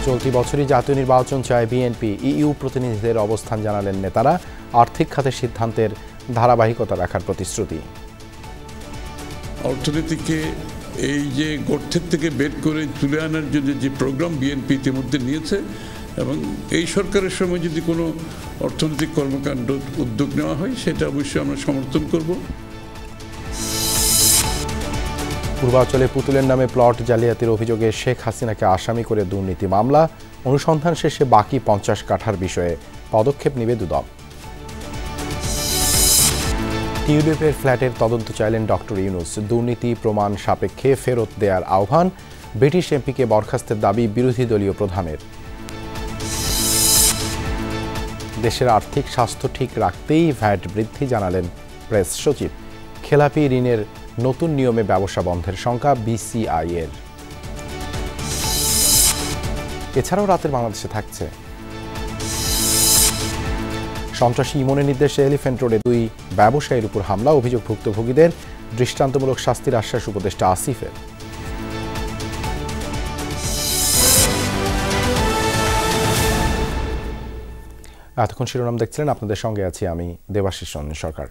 চলতি বছরই জাতীয় নির্বাচন চায় বিএনপি। ইইউ প্রতিনিধিদের অবস্থান জানালেন নেতারা। আর্থিক খাতের সিদ্ধান্তের ধারাবাহিকতা রাখার প্রতিশ্রুতি। অর্থনীতিকে এই যে গর্তের থেকে বের করে তুলে আনার জন্য যে প্রোগ্রাম বিএনপি ইতিমধ্যে নিয়েছে, এবং এই সরকারের সময় যদি কোনো অর্থনৈতিক কর্মকাণ্ড উদ্যোগ নেওয়া হয় সেটা অবশ্যই আমরা সমর্থন করব। পূর্বাঞ্চলে পুতুলের নামে প্লট জালিয়াতির অভিযোগে শেখ হাসিনাকে আসামি করে দুর্নীতি মামলা। অনুসন্ধান শেষে বাকি 50 কাঠার বিষয়ে পদক্ষেপ নেবে দুদক। টিউলিপের ফ্ল্যাটের তদন্ত চাইলেন ডক্টর ইউনূস। দুর্নীতি প্রমাণ সাপেক্ষে ফেরত দেওয়ার আহ্বান। ব্রিটিশ এমপিকে বরখাস্তের দাবি বিরোধী দলীয় প্রধানের। দেশের আর্থিক স্বাস্থ্য ঠিক রাখতেই ভ্যাট বৃদ্ধি জানালেন প্রেস সচিব। খেলাপি ঋণের নতুন নিয়মে ব্যবসা বন্ধের শঙ্কা বিসিআই এর। এছাড়াও রাতের বাংলাদেশে থাকছে সন্ত্রাসী ইমনের নির্দেশে এলিফ্যান্ট রোডে 2 ব্যবসায়ীর উপর হামলা। অভিযোগ ভুক্তভোগীদের। দৃষ্টান্তমূলক শাস্তির আশ্বাস উপদেষ্টা আসিফের। এতক্ষণ শিরোনাম দেখছিলেন, আপনাদের সঙ্গে আছি আমি দেবাশিস রঞ্জন সরকার।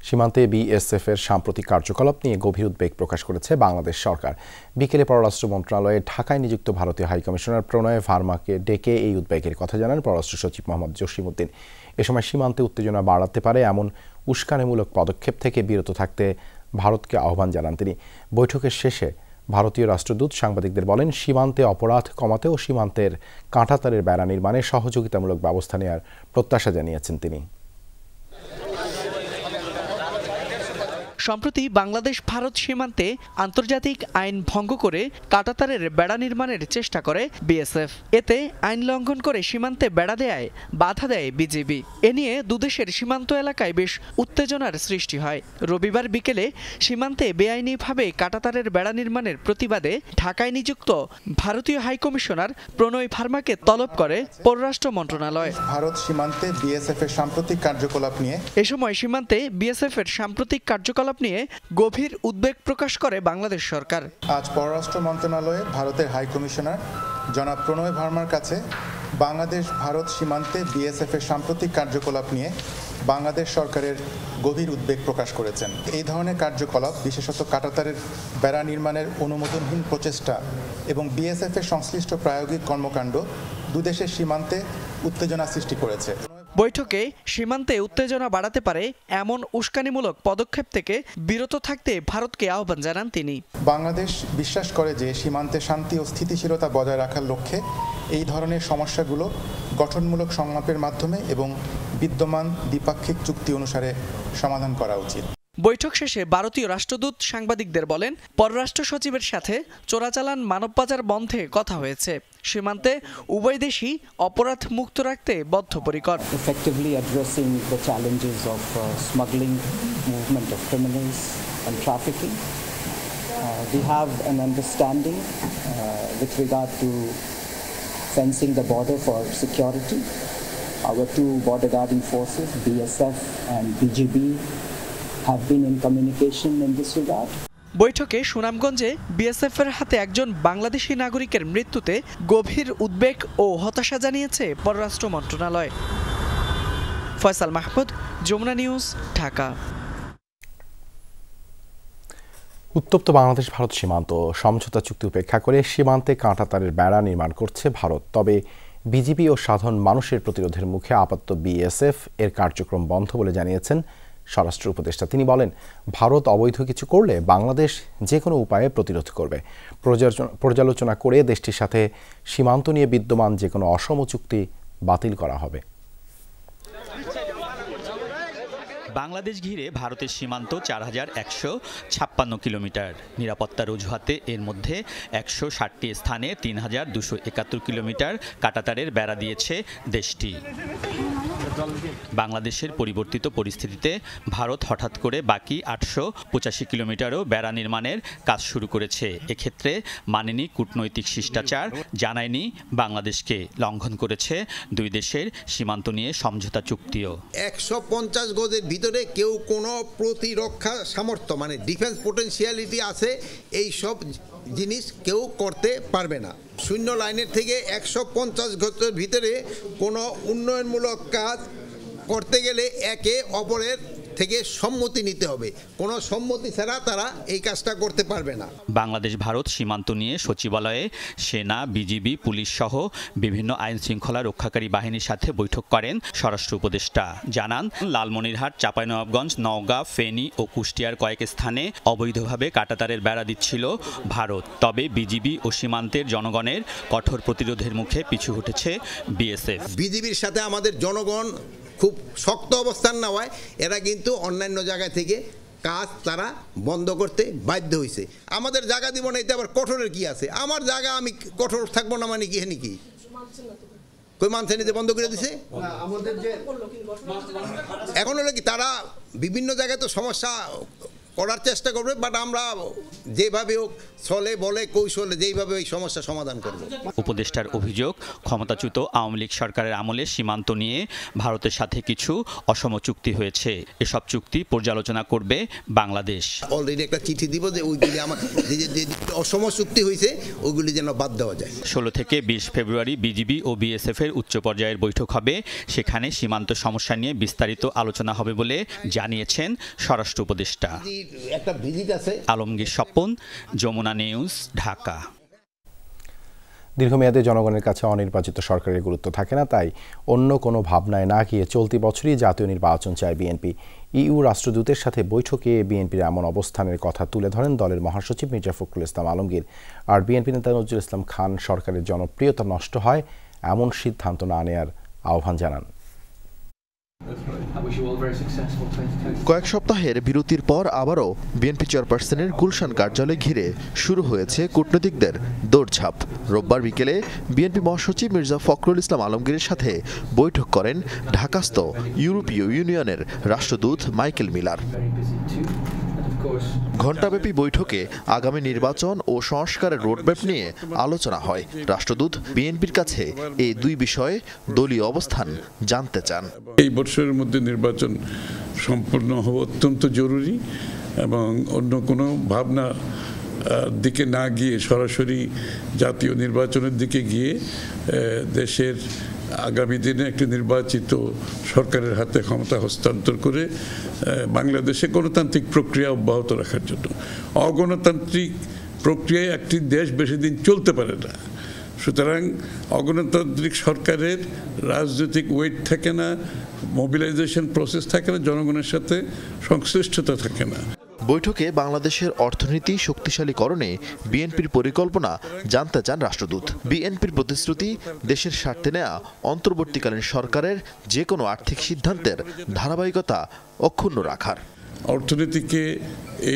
সীমান্তে বিএসএফ এর সাম্প্রতিক কার্যকলাপ নিয়ে গভীর উদ্বেগ প্রকাশ করেছে বাংলাদেশ সরকার। বিকেলে পররাষ্ট্র মন্ত্রণালয়ে ঢাকায় নিযুক্ত ভারতীয় হাইকমিশনার প্রণয় ভার্মাকে ডেকে এই উদ্বেগের কথা জানান পররাষ্ট্র সচিব মোহাম্মদ জসিমউদ্দিন। এ সময় সীমান্তে উত্তেজনা বাড়াতে পারে এমন উস্কানিমূলক পদক্ষেপ থেকে বিরত থাকতে ভারতকে আহ্বান জানান তিনি। বৈঠকের শেষে ভারতীয় রাষ্ট্রদূত সাংবাদিকদের বলেন, সীমান্তে অপরাধ কমাতে ও সীমান্তের কাঁটাতারের বেড়া নির্মাণে সহযোগিতামূলক ব্যবস্থা নেওয়ার প্রত্যাশা জানিয়েছেন তিনি। সম্প্রতি বাংলাদেশ ভারত সীমান্তে আন্তর্জাতিক আইন ভঙ্গ করে কাঁটাতারের বেড়া নির্মাণের চেষ্টা করে বিএসএফ। এতে আইন লঙ্ঘন করে সীমান্তে বেড়া দেয়ায় বাধা দেয় বিজিবি। এ নিয়ে দুদেশের সীমান্ত এলাকায় বেশ উত্তেজনার সৃষ্টি হয়। রবিবার বিকেলে সীমান্তে বেআইনিভাবে কাঁটাতারের বেড়া নির্মাণের প্রতিবাদে ঢাকায় নিযুক্ত ভারতীয় হাইকমিশনার প্রণয় ভার্মাকে তলব করে পররাষ্ট্র মন্ত্রণালয়। ভারত সীমান্তে বিএসএফ এর সাম্প্রতিক কার্যকলাপ নিয়ে এ সময় সীমান্তে বিএসএফ এর সাম্প্রতিক কার্যকলাপ নিয়ে গভীর উদ্বেগ প্রকাশ করে বাংলাদেশ সরকার। আজ পররাষ্ট্র মন্ত্রণালয়ে ভারতের হাইকমিশনার জনাব প্রণয় ভার্মার কাছে বাংলাদেশ ভারত সীমান্তে বিএসএফ এর সাম্প্রতিক কার্যকলাপ নিয়ে বাংলাদেশ সরকারের গভীর উদ্বেগ প্রকাশ করেছেন। এই ধরনের কার্যকলাপ, বিশেষত কাঁটাতারের বেড়া নির্মাণের অনুমোদনহীন প্রচেষ্টা এবং বিএসএফ এর সংশ্লিষ্ট প্রায়োগিক কর্মকাণ্ড দুদেশের সীমান্তে উত্তেজনা সৃষ্টি করেছে। বৈঠকে সীমান্তে উত্তেজনা বাড়াতে পারে এমন উস্কানিমূলক পদক্ষেপ থেকে বিরত থাকতে ভারতকে আহ্বান জানান তিনি। বাংলাদেশ বিশ্বাস করে যে সীমান্তে শান্তি ও স্থিতিশীলতা বজায় রাখার লক্ষ্যে এই ধরনের সমস্যাগুলো গঠনমূলক সংলাপের মাধ্যমে এবং বিদ্যমান দ্বিপাক্ষিক চুক্তি অনুসারে সমাধান করা উচিত। বৈঠক শেষে ভারতীয় রাষ্ট্রদূত সাংবাদিকদের বলেন, পররাষ্ট্র সচিবের সাথে চোরাচালান মানব পাচার বন্ধে কথা হয়েছে। সীমান্তে উভয় দেশই অপরাধ মুক্ত রাখতে বদ্ধপরিকর। Effectively addressing the challenges of smuggling, movement of criminals and trafficking. We have an understanding with regard to fencing the border for security. Our 2 border guarding forces, BSF and BGB, have been in communication in this regard. বৈঠকে সুনামগঞ্জে BSF এর হাতে একজন বাংলাদেশি নাগরিকের মৃত্যুতে গভীর উদ্বেগ ও হতাশা জানিয়েছে পররাষ্ট্র মন্ত্রণালয়। ফয়সাল মাহমুদ, যমুনা নিউজ, ঢাকা। উত্তপ্ত বাংলাদেশ ভারত সীমান্ত সমঝোতা চুক্তি উপেক্ষা করে সীমান্তে কাঁটাতারের বেড়া নির্মাণ করছে ভারত। তবে বিজিবি ও সাধারণ মানুষের প্রতিরোধের মুখে আপাতত বিএসএফ এর কার্যক্রম বন্ধ বলে জানিয়েছেন স্বরাষ্ট্র উপদেষ্টা। তিনি বলেন, ভারত অবৈধ কিছু করলে বাংলাদেশ যে কোনো উপায়ে প্রতিরোধ করবে। পর্যালোচনা করে দেশটির সাথে সীমান্ত নিয়ে বিদ্যমান যে কোনো অসম চুক্তি বাতিল করা হবে। বাংলাদেশ ঘিরে ভারতের সীমান্ত 4156 কিলোমিটার। নিরাপত্তার অজুহাতে এর মধ্যে 160টি স্থানে 3271 কিলোমিটার কাঁটাতারের বেড়া দিয়েছে দেশটি। বাংলাদেশের পরিবর্তিত পরিস্থিতিতে ভারত হঠাৎ করে বাকি 885 কিলোমিটারও বেড়া নির্মাণের কাজ শুরু করেছে। এক্ষেত্রে মানেনি কূটনৈতিক শিষ্টাচার, জানায়নি বাংলাদেশকে, লঙ্ঘন করেছে 2 দেশের সীমান্ত নিয়ে সমঝোতা চুক্তিও। 150 গজের ভিতরে কেউ কোনো প্রতিরক্ষা সামর্থ্য ডিফেন্স পোটেনশিয়ালিটি আছে, এই সব জিনিস কেউ করতে পারবে না। শূন্য লাইনের থেকে 150 গজের ভিতরে কোনো উন্নয়নমূলক কাজ করতে গেলে একে অপরের থেকে সম্মতি নিতে হবে। কোনো সম্মতি ছাড়া তারা এই কাজটা করতে পারবে না। বাংলাদেশ ভারত সীমান্ত নিয়ে সচিবালয়ে সেনা, বিজিবি, পুলিশ সহ বিভিন্ন আইন শৃঙ্খলা রক্ষাকারী বাহিনীর সাথে বৈঠক করেন স্বরাষ্ট্র উপদেষ্টা। জানান, লালমনিরহাট, চাঁপাইনবাবগঞ্জ, নওগাঁ, ফেনী ও কুষ্টিয়ার কয়েক স্থানে অবৈধভাবে কাঁটাতারের বেড়া দিচ্ছিল ভারত। তবে বিজিবি ও সীমান্তের জনগণের কঠোর প্রতিরোধের মুখে পিছু হটেছে বিএসএফ। বিজিবির সাথে আমাদের জনগণ খুব শক্ত অবস্থান নেওয়ায় এরা কিন্তু অন্যান্য জায়গা থেকে কাজ তারা বন্ধ করতে বাধ্য হয়েছে। আমাদের জায়গা দিব না, এতে আবার কঠোরের কি আছে? আমার জায়গা আমি কঠোর থাকবো না মানে কি? কি কই মানছে নিতে বন্ধ করে দিছে? এখন হলো কি, তারা বিভিন্ন জায়গায় তো সমস্যা করার চেষ্টা করবে, বাট আমরা যেভাবে হোক ছলে বলে কৌশলে যেইভাবে ওই সমস্যা সমাধান করব। উপদেষ্টার অভিযোগ, ক্ষমতাচ্যুত আওয়ামী লীগ সরকারের আমলে সীমান্ত নিয়ে ভারতের সাথে কিছু অসম চুক্তি হয়েছে। এসব চুক্তি পর্যালোচনা করবে বাংলাদেশ। অলরেডি একটা চিঠি দিব যে ওইগুলি আমার যে অসম চুক্তি হয়েছে ওইগুলি যেন বাদ দেওয়া যায়। 16 থেকে 20 ফেব্রুয়ারি বিজিবি ও বিএসএফ এর উচ্চ পর্যায়ের বৈঠক হবে। সেখানে সীমান্ত সমস্যা নিয়ে বিস্তারিত আলোচনা হবে বলে জানিয়েছেন স্বরাষ্ট্র উপদেষ্টা। একটা ভিজিট আছে। আলমগীর স্বপন, যমুনা নিউজ, ঢাকা। দীর্ঘমেয়াদে জনগণের কাছে অনির্বাচিত সরকারের গুরুত্ব থাকে না, তাই অন্য কোনো ভাবনায় না গিয়ে চলতি বছরই জাতীয় নির্বাচন চায় বিএনপি। ইইউ রাষ্ট্রদূতের সাথে বৈঠকে বিএনপির এমন অবস্থানের কথা তুলে ধরেন দলের মহাসচিব মির্জা ফখরুল ইসলাম আলমগীর। আর বিএনপি নেতা নজরুল ইসলাম খান সরকারের জনপ্রিয়তা নষ্ট হয় এমন সিদ্ধান্ত না নেয়ার আহ্বান জানান। কয়েক সপ্তাহের বিরতির পর আবারও বিএনপি চেয়ারপারসনের গুলশান কার্যালয় ঘিরে শুরু হয়েছে কূটনীতিকদের দৌড়ঝাঁপ। রোববার বিকেলে বিএনপি মহাসচিব মির্জা ফখরুল ইসলাম আলমগীরের সাথে বৈঠক করেন ঢাকাস্থ ইউরোপীয় ইউনিয়নের রাষ্ট্রদূত মাইকেল মিলার। ঘণ্টাব্যাপী বৈঠকে আগামী নির্বাচন ও সংস্কারের রোডম্যাপ নিয়ে আলোচনা হয়। রাষ্ট্রদূত বিএনপির কাছে এই দুই বিষয়ে দলীয় অবস্থান জানতে চান। এই বছরের মধ্যে নির্বাচন সম্পূর্ণ হওয়া অত্যন্ত জরুরি এবং অন্য কোনো ভাবনা দিকে না গিয়ে সরাসরি জাতীয় নির্বাচনের দিকে গিয়ে দেশের আগামী দিনে একটি নির্বাচিত সরকারের হাতে ক্ষমতা হস্তান্তর করে বাংলাদেশে গণতান্ত্রিক প্রক্রিয়া অব্যাহত রাখার জন্য। অগণতান্ত্রিক প্রক্রিয়ায় একটি দেশ বেশি দিন চলতে পারে না। সুতরাং অগণতান্ত্রিক সরকারের রাজনৈতিক ওয়েট থাকে না, মোবিলাইজেশন প্রসেস থাকে না, জনগণের সাথে সংশ্লিষ্টতা থাকে না। বৈঠকে বাংলাদেশের অর্থনীতি শক্তিশালীকরণে বিএনপির পরিকল্পনা জানতে চান রাষ্ট্রদূত। বিএনপির প্রতিশ্রুতি, দেশের স্বার্থে নেয়া অন্তর্বর্তীকালীন সরকারের যে কোনো আর্থিক সিদ্ধান্তের ধারাবাহিকতা অক্ষুণ্ণ রাখার। অর্থনীতিকে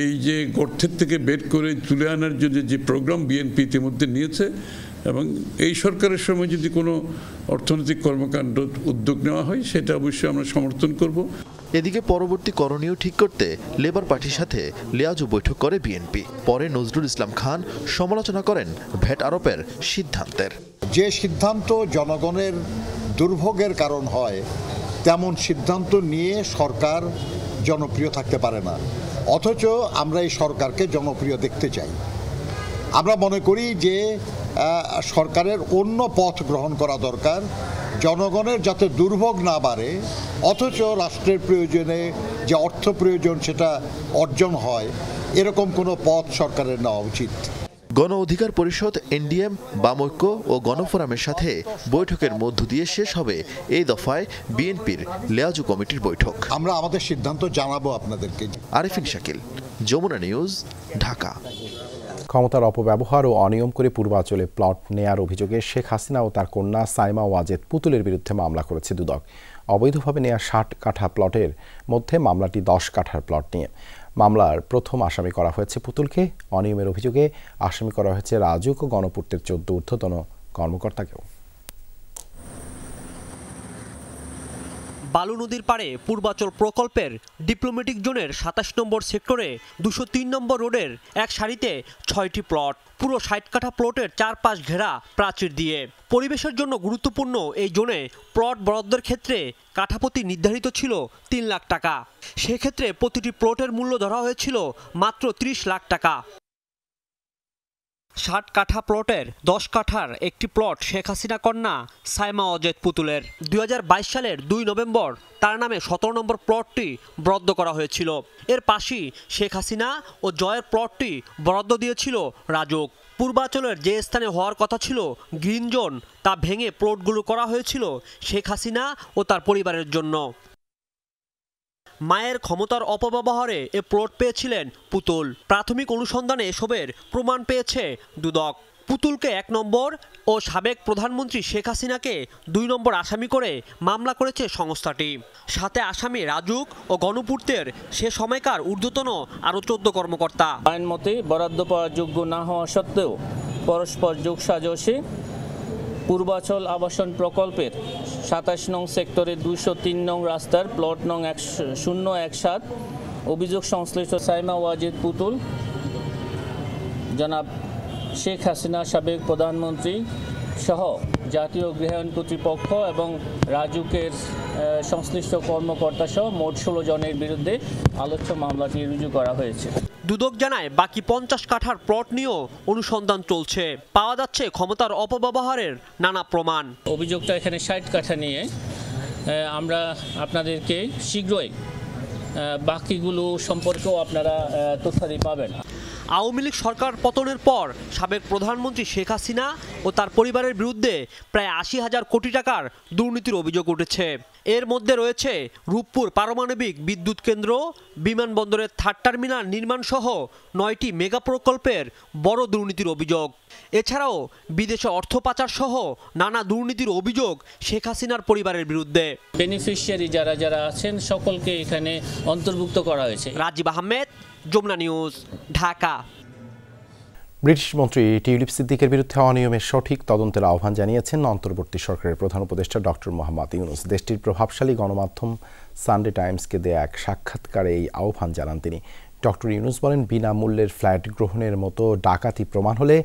এই যে গর্তের থেকে বের করে তুলে আনার জন্য যে প্রোগ্রাম বিএনপি ইতিমধ্যে নিয়েছে এবং এই সরকারের সময় যদি কোনো অর্থনৈতিক কর্মকাণ্ড উদ্যোগ নেওয়া হয় সেটা অবশ্যই আমরা সমর্থন করব। এদিকে পরবর্তী করণীয় ঠিক করতে লেবার পার্টির সাথে লিয়াজু বৈঠক করে বিএনপি। পরে নজরুল ইসলাম খান সমালোচনা করেন ভ্যাট আরোপের সিদ্ধান্তের। যে সিদ্ধান্ত জনগণের দুর্ভোগের কারণ হয় তেমন সিদ্ধান্ত নিয়ে সরকার জনপ্রিয় থাকতে পারে না, অথচ আমরা এই সরকারকে জনপ্রিয় দেখতে চাই। আমরা মনে করি যে সরকারের অন্য পথ গ্রহণ করা দরকার, জনগণের যাতে দুর্ভোগ না বাড়ে অথচ রাষ্ট্রের প্রয়োজনে যে অর্থ প্রয়োজন সেটা অর্জন হয়, এরকম কোনো পথ সরকারের নেওয়া উচিত। গণ অধিকার পরিষদ, এনডিএম, বামৈক্য ও গণফোরামের সাথে বৈঠকের মধ্য দিয়ে শেষ হবে এই দফায় বিএনপির লিয়াজু কমিটির বৈঠক। আমরা আমাদের সিদ্ধান্ত জানাবো আপনাদেরকে। আরিফিন শাকিল, যমুনা নিউজ, ঢাকা। ক্ষমতার অপব্যবহার ও অনিয়ম করে পূর্বাঞ্চলে প্লট নেয়ার অভিযোগে শেখ হাসিনা ও তার কন্যা সাইমা ওয়াজেদ পুতুলের বিরুদ্ধে মামলা করেছে দুদক। অবৈধভাবে নেয়া 60 কাঠা প্লটের মধ্যে মামলাটি 10 কাঠার প্লট নিয়ে। মামলার প্রথম আসামি করা হয়েছে পুতুলকে। অনিয়মের অভিযোগে আসামি করা হয়েছে রাজুক ও গণপূর্তের 14 ঊর্ধ্বতন কর্মকর্তাকেও। বালু নদীর পাড়ে পূর্বাচল প্রকল্পের ডিপ্লোম্যাটিক জোনের 27 নম্বর সেক্টরে 203 নম্বর রোডের এক সারিতে 6টি প্লট, পুরো 60 কাঠা প্লটের চারপাশ ঘেরা প্রাচীর দিয়ে। পরিবেশের জন্য গুরুত্বপূর্ণ এই জোনে প্লট বরাদ্দের ক্ষেত্রে কাঠাপতি নির্ধারিত ছিল 3 লাখ টাকা। সেক্ষেত্রে প্রতিটি প্লটের মূল্য ধরা হয়েছিল মাত্র 30 লাখ টাকা। 60 কাঠা প্লটের 10 কাঠার একটি প্লট শেখ হাসিনা কন্যা সাইমা অজেদ পুতুলের 2022 সালের 2 নভেম্বর তার নামে 17 নম্বর প্লটটি বরাদ্দ করা হয়েছিল। এর পাশেই শেখ হাসিনা ও জয়ের প্লটটি বরাদ্দ দিয়েছিল রাজুক। পূর্বাঞ্চলের যে স্থানে হওয়ার কথা ছিল গ্রিন জোন তা ভেঙে প্লটগুলো করা হয়েছিল শেখ হাসিনা ও তার পরিবারের জন্য। মায়ের ক্ষমতার অপব্যবহারে এ প্লট পেয়েছিলেন পুতুল। প্রাথমিক অনুসন্ধানে এসবের প্রমাণ পেয়েছে দুদক। পুতুলকে 1 নম্বর ও সাবেক প্রধানমন্ত্রী শেখ হাসিনাকে 2 নম্বর আসামি করে মামলা করেছে সংস্থাটি। সাথে আসামি রাজুক ও গণপূর্তের সে সময়কার ঊর্ধ্বতন আরও 14 কর্মকর্তা। আইন মতে বরাদ্দ পাওয়ার যোগ্য না হওয়া সত্ত্বেও পরস্পর যোগসাজশে পূর্বাচল আবাসন প্রকল্পের 27 নং সেক্টরের 203 নং রাস্তার প্লট নং 017 অভিযোগ সংশ্লিষ্ট সাইমা ওয়াজেদ পুতুল, জনাব শেখ হাসিনা সাবেক প্রধানমন্ত্রী সহ জাতীয় গৃহায়ণ কর্তৃপক্ষ এবং রাজুকের সংশ্লিষ্ট কর্মকর্তা সহ মোট 16 জনের বিরুদ্ধে আলোচ্য মামলাটি রুজু করা হয়েছে। দুদক জানায় বাকি 50 কাঠার প্লট নিয়েও অনুসন্ধান চলছে। পাওয়া যাচ্ছে ক্ষমতার অপব্যবহারের নানা প্রমাণ। অভিযোগটা এখানে 60 কাঠা নিয়ে আমরা আপনাদেরকে শীঘ্রই বাকিগুলো সম্পর্কেও আপনারা তথ্যাদি পাবেন। আওয়ামী লীগ সরকার পতনের পর সাবেক প্রধানমন্ত্রী শেখ হাসিনা ও তার পরিবারের বিরুদ্ধে প্রায় 80,000 কোটি টাকার দুর্নীতির অভিযোগ উঠেছে। এর মধ্যে রয়েছে রূপপুর পারমাণবিক বিদ্যুৎ কেন্দ্র, বিমানবন্দরের 3rd টার্মিনাল নির্মাণ সহ 9টি মেগা প্রকল্পের বড় দুর্নীতির অভিযোগ। এছাড়াও বিদেশে অর্থ পাচার সহ নানা দুর্নীতির অভিযোগ শেখ হাসিনার পরিবারের বিরুদ্ধে। বেনিফিশিয়ারি যারা আছেন সকলকে এখানে অন্তর্ভুক্ত করা হয়েছে। রাজীব আহমেদ, যমুনা নিউজ, ঢাকা। ব্রিটিশ মন্ত্রী টিউলিপ সিদ্দিকের বিরুদ্ধে অনিয়মের সঠিক তদন্তের আহ্বান জানিয়েছেন অন্তর্বর্তী সরকারের প্রধান উপদেষ্টা ডক্টর মোহাম্মদ ইউনূস। দেশটির প্রভাবশালী গণমাধ্যম সানডে টাইমসকে দেয়া এক সাক্ষাৎকারে এই আহ্বান জানান তিনি। ডক্টর ইউনূস বলেন, বিনামূল্যের ফ্ল্যাট গ্রহণের মতো ডাকাতি প্রমাণ হলে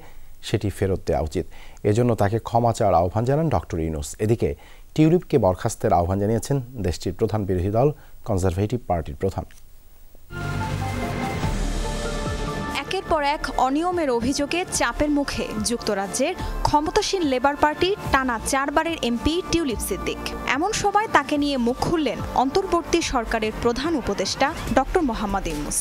সেটি ফেরত দেওয়া উচিত। এজন্য তাকে ক্ষমা চাওয়ার আহ্বান জানান ডক্টর ইউনূস। এদিকে টিউলিপকে বরখাস্তের আহ্বান জানিয়েছেন দেশটির প্রধান বিরোধী দল কনজারভেটিভ পার্টির প্রধান। একের পর এক অনিয়মের অভিযোগে চাপের মুখে যুক্তরাজ্যের ক্ষমতাসীন লেবার পার্টির টানা 4 বারের এমপি টিউলিপ সিদ্দিক। এমন সময় তাকে নিয়ে মুখ খুললেন অন্তর্বর্তী সরকারের প্রধান উপদেষ্টা ডক্টর মোহাম্মদ ইউনূস।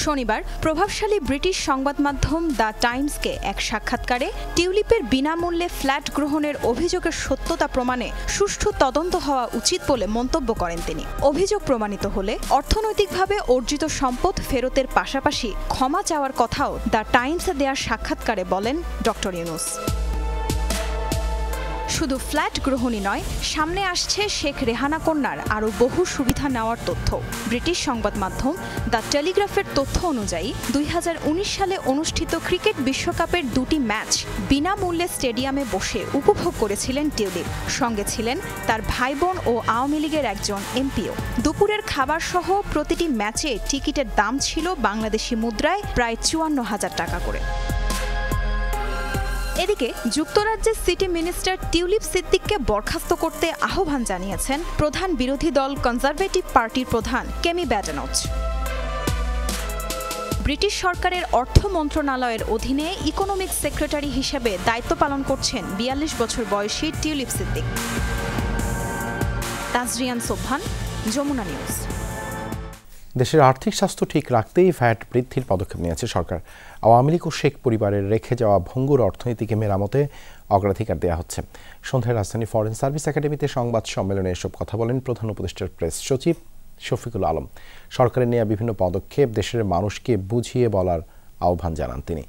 শনিবার প্রভাবশালী ব্রিটিশ সংবাদ মাধ্যম দ্য টাইমসকে এক সাক্ষাৎকারে টিউলিপের বিনামূল্যে ফ্ল্যাট গ্রহণের অভিযোগের সত্যতা প্রমাণে সুষ্ঠু তদন্ত হওয়া উচিত বলে মন্তব্য করেন তিনি। অভিযোগ প্রমাণিত হলে অর্থনৈতিকভাবে অর্জিত সম্পদ ফেরতের পাশাপাশি ক্ষমা চাওয়ার কথাও দ্য টাইমসে দেওয়া সাক্ষাৎকারে বলেন ডক্টর ইউনূস। শুধু ফ্ল্যাট গ্রহণই নয়, সামনে আসছে শেখ রেহানা কন্যার আরও বহু সুবিধা নেওয়ার তথ্য। ব্রিটিশ সংবাদ মাধ্যম দ্য টেলিগ্রাফের তথ্য অনুযায়ী 2019 সালে অনুষ্ঠিত ক্রিকেট বিশ্বকাপের 2টি ম্যাচ বিনামূল্যে স্টেডিয়ামে বসে উপভোগ করেছিলেন টিউলিপ। সঙ্গে ছিলেন তার ভাই বোন ও আওয়ামী লীগের একজন এমপিও। দুপুরের খাবার সহ প্রতিটি ম্যাচে টিকিটের দাম ছিল বাংলাদেশি মুদ্রায় প্রায় 54,000 টাকা করে। এদিকে যুক্তরাজ্যের সিটি মিনিস্টার টিউলিপ সিদ্দিককে বরখাস্ত করতে আহ্বান জানিয়েছেন প্রধান বিরোধী দল কনজারভেটিভ পার্টির প্রধান কেমি ব্যাডেনচ। ব্রিটিশ সরকারের অর্থ মন্ত্রণালয়ের অধীনে ইকোনমিক সেক্রেটারি হিসেবে দায়িত্ব পালন করছেন 42 বছর বয়সী টিউলিপ সিদ্দিক। তাজরিয়ান সোবহান, যমুনা নিউজ। দেশের আর্থিক স্বাস্থ্য ঠিক রাখতেই ভ্যাট বৃদ্ধির পদক্ষেপ নিয়েছে সরকার। আওয়ামী লীগ ও শেখ পরিবারের রেখে যাওয়া ভঙ্গুর অর্থনীতিকে মেরামতে অগ্রাধিকার দেওয়া হচ্ছে। সন্ধ্যায় রাজধানী ফরেন সার্ভিস একাডেমিতে সংবাদ সম্মেলনে এসব কথা বলেন প্রধান উপদেষ্টার প্রেস সচিব শফিকুল আলম। সরকারের নেওয়া বিভিন্ন পদক্ষেপ দেশের মানুষকে বুঝিয়ে বলার আহ্বান জানান তিনি।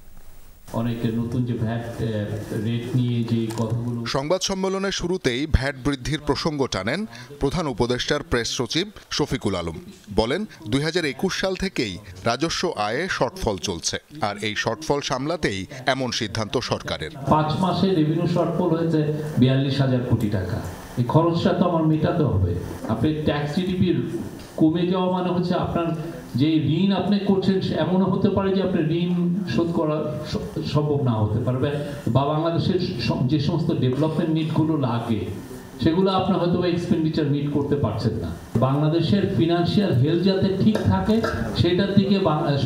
সংবাদ সম্মেলনের শুরুতেই ভ্যাট বৃদ্ধির প্রসঙ্গ টানেন প্রধান উপদেষ্টার প্রেস সচিব শফিকুল আলম। বলেন, 2021 সাল থেকেই রাজস্ব আয়ে শর্টফল চলছে, আর এই শর্টফল সামলাতেই এমন সিদ্ধান্ত সরকারের। 5 মাসে রেভিনিউ শর্টফল হয়েছে 42,000 কোটি টাকা। এই খরচটা তো আমার মেটাতে হবে। আপনি ট্যাক্স জিডিপির কমে যাওয়া মানে হচ্ছে আপনার যে ঋণ আপনি করছেন এমনও হতে পারে যে আপনার ঋণ শোধ করা সম্ভব না হতে পারবে, বা বাংলাদেশের যে সমস্ত ডেভেলপমেন্ট নিডগুলো লাগে সেগুলো আপনার হয়তো এক্সপেন্ডিচার মিট করতে পারছেন না। বাংলাদেশের ফিনান্সিয়াল হেলথ যাতে ঠিক থাকে সেটার দিকে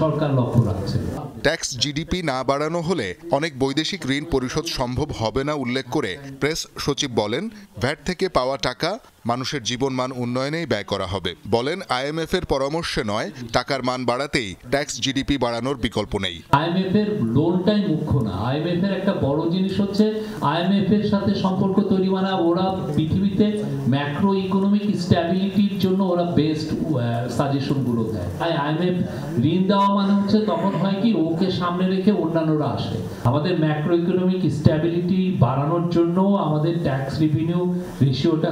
সরকার লক্ষ্য রাখছে। ট্যাক্স জিডিপি না বাড়ানো হলে অনেক বৈদেশিক ঋণ পরিশোধ সম্ভব হবে না উল্লেখ করে প্রেস সচিব বলেন, ভ্যাট থেকে পাওয়া টাকা মানুষের জীবনমান উন্নয়নেই ব্যয় করা হবে। বলেন, IMF এর পরামর্শে নয়, টাকার মান বাড়াতেই ট্যাক্স জিডিপি বাড়ানোর বিকল্প নেই। IMF এর লোনটাই মুখ্য না। IMF এর একটা বড় জিনিস হচ্ছে IMF এর সাথে সম্পর্ক তৈরি, মানে ওরা পৃথিবীতে ম্যাক্রো ইকোনমিক স্ট্যাবিলিটির জন্য ওরা বেস্ট সাজেশন গুলো দেয়। IMF ঋণ দেওয়া মানে হচ্ছে তখন হয় কি, ওকে সামনে রেখে অন্যান্যরা আসে। আমাদের ম্যাক্রো ইকোনমিক স্ট্যাবিলিটি বাড়ানোর জন্য আমাদের ট্যাক্স রেভিনিউ রেশিওটা,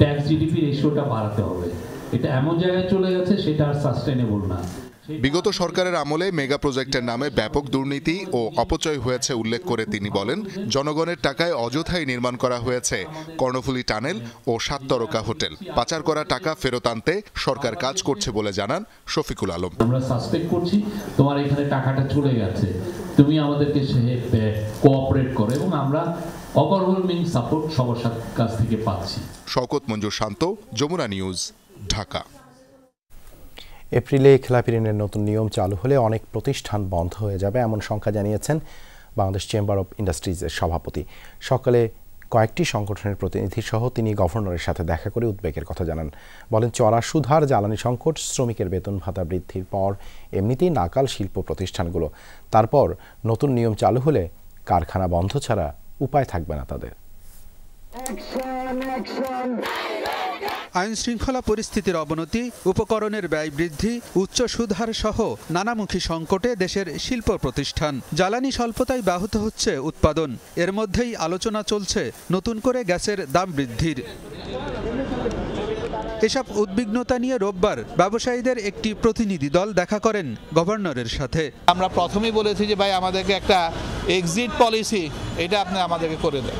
ট্যাক্স জিডিপি রেশিওটা বাড়াতে হবে। এটা এমন জায়গায় চলে গেছে সেটা আর সাস্টেনেবল না। বিগত সরকারের আমলে মেগা প্রজেক্টের নামে ব্যাপক দুর্নীতি ও অপচয় হয়েছে উল্লেখ করে তিনি বলেন, জনগণের টাকায় অযথাই নির্মাণ করা হয়েছে কর্ণফুলী টানেল ও 7 তারকা হোটেল। পাচার করা টাকা ফেরত আনতে সরকার কাজ করছে বলে জানান শফিকুল আলম। আমরা সাসপেক্ট করছি তোমার এখানে টাকাটা চলে গেছে, তুমি আমাদেরকে কোঅপারেট করো, এবং আমরা ওভারওয়েলমিং সাপোর্ট সবার কাছ থেকে পাচ্ছি। শওকত মঞ্জুর শান্ত, যমুনা নিউজ, ঢাকা। এপ্রিলে খেলাপি ঋণের নতুন নিয়ম চালু হলে অনেক প্রতিষ্ঠান বন্ধ হয়ে যাবে, এমন শঙ্কা জানিয়েছেন বাংলাদেশ চেম্বার অব ইন্ডাস্ট্রিজের সভাপতি। সকালে কয়েকটি সংগঠনের প্রতিনিধি সহ তিনি গভর্নরের সাথে দেখা করে উদ্বেগের কথা জানান। বলেন, চড়া সুদহার, জ্বালানি সংকট, শ্রমিকের বেতন ভাতা বৃদ্ধির পর এমনিতেই নাকাল শিল্প প্রতিষ্ঠানগুলো। তারপর নতুন নিয়ম চালু হলে কারখানা বন্ধ ছাড়া উপায় থাকবে না তাদের। আইন শৃঙ্খলা পরিস্থিতির অবনতি, উপকরণের ব্যয় বৃদ্ধি, উচ্চ সুদহার সহ নানামুখী সংকটে দেশের শিল্প প্রতিষ্ঠান। জ্বালানি স্বল্পতায় ব্যাহত হচ্ছে উৎপাদন। এর মধ্যেই আলোচনা চলছে নতুন করে গ্যাসের দাম বৃদ্ধির। এসব উদ্বিগ্নতা নিয়ে রোববার ব্যবসায়ীদের একটি প্রতিনিধি দল দেখা করেন গভর্নরের সাথে। আমরা প্রথমেই বলেছি যে ভাই, আমাদেরকে একটা এক্সিট পলিসি এটা আপনি আমাদেরকে করে দেন,